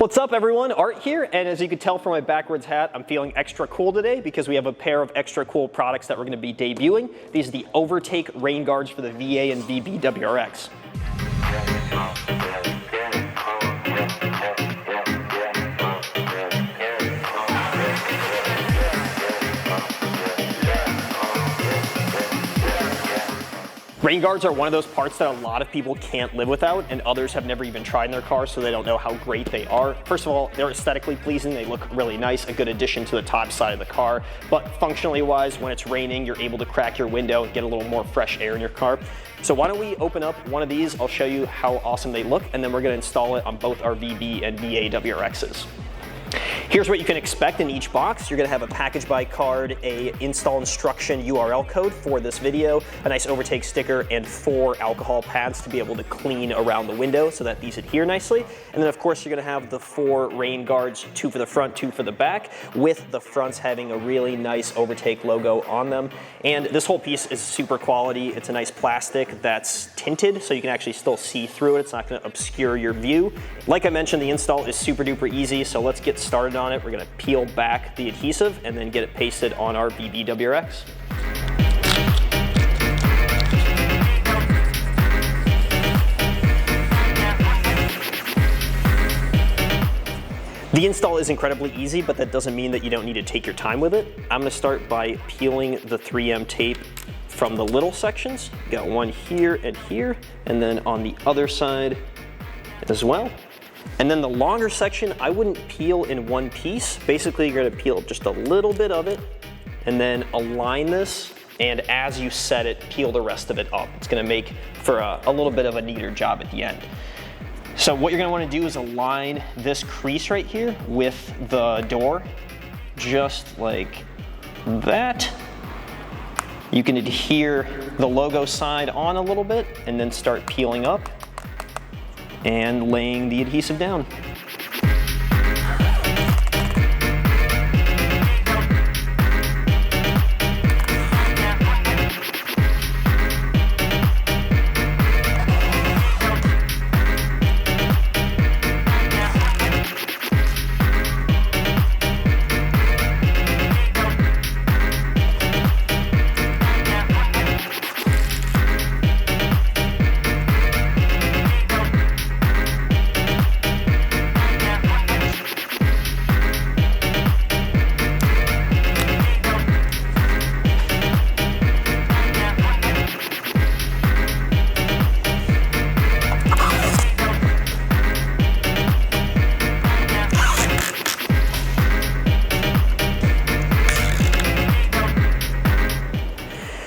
What's up everyone, Art here, and as you can tell from my backwards hat, I'm feeling extra cool today because we have a pair of extra cool products that we're going to be debuting. These are the OVERTAKE Rain Guards for the VA and VB WRX. Rain guards are one of those parts that a lot of people can't live without, and others have never even tried in their car, so they don't know how great they are. First of all, they're aesthetically pleasing, they look really nice, a good addition to the top side of the car, but functionally wise, when it's raining, you're able to crack your window and get a little more fresh air in your car. So why don't we open up one of these, I'll show you how awesome they look, and then we're going to install it on both our VB and VA WRXs. Here's what you can expect in each box. You're going to have a package buy card, a install instruction URL code for this video, a nice OVERTAKE sticker, and 4 alcohol pads to be able to clean around the window so that these adhere nicely. And then of course you're going to have the 4 rain guards, 2 for the front, 2 for the back, with the fronts having a really nice OVERTAKE logo on them. And this whole piece is super quality. It's a nice plastic that's tinted so you can actually still see through it. It's not going to obscure your view. Like I mentioned, the install is super duper easy, so let's get started on it. We're going to peel back the adhesive and then get it pasted on our VB WRX. The install is incredibly easy, but that doesn't mean that you don't need to take your time with it. I'm going to start by peeling the 3M tape from the little sections. Got one here, and then on the other side as well. And then the longer section, I wouldn't peel in one piece. Basically, you're gonna peel just a little bit of it and then align this. And as you set it, peel the rest of it up. It's gonna make for a little bit of a neater job at the end. So what you're gonna wanna do is align this crease right here with the door, just like that. You can adhere the logo side on a little bit and then start peeling up and laying the adhesive down.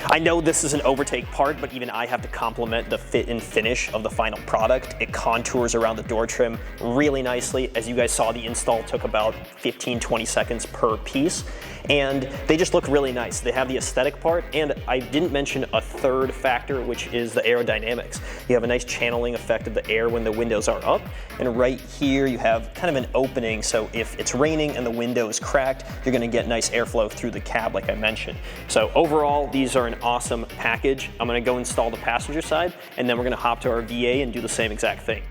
I know this is an OVERTAKE part, but even I have to compliment the fit and finish of the final product. It contours around the door trim really nicely. As you guys saw, the install took about 15-20 seconds per piece, and they just look really nice. They have the aesthetic part, and I didn't mention a third factor, which is the aerodynamics. You have a nice channeling effect of the air when the windows are up, and right here you have kind of an opening, so if it's raining and the window is cracked, you're gonna get nice airflow through the cab like I mentioned. So overall, these are an awesome package. I'm gonna go install the passenger side, and then we're gonna hop to our VA and do the same exact thing.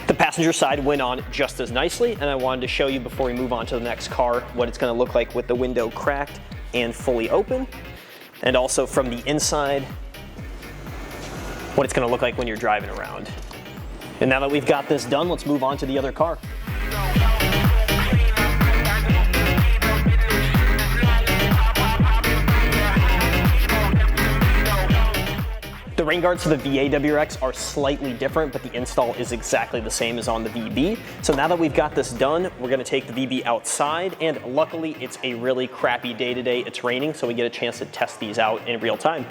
The passenger side went on just as nicely, and I wanted to show you before we move on to the next car what it's gonna look like with the window cracked and fully open, and also from the inside what it's going to look like when you're driving around. And now that we've got this done, let's move on to the other car. The rain guards for the VA WRX are slightly different, but the install is exactly the same as on the VB. So now that we've got this done, we're going to take the VB outside, and luckily it's a really crappy day today. It's raining, so we get a chance to test these out in real time.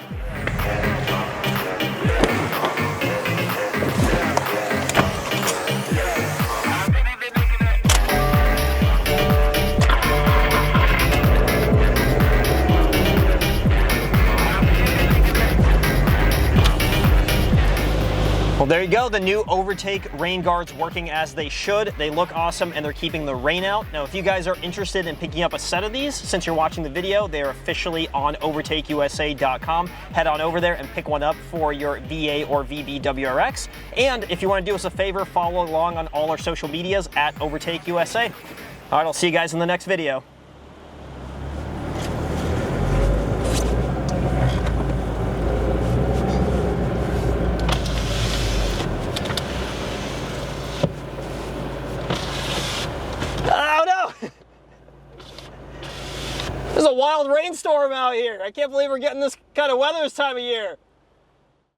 There you go, the new OVERTAKE Rain Guards working as they should. They look awesome and they're keeping the rain out. Now, if you guys are interested in picking up a set of these, since you're watching the video, they are officially on overtakeusa.com. Head on over there and pick one up for your VA or VB WRX. And if you want to do us a favor, follow along on all our social medias at OVERTAKEUSA. All right, I'll see you guys in the next video. There's a wild rainstorm out here. I can't believe we're getting this kind of weather this time of year.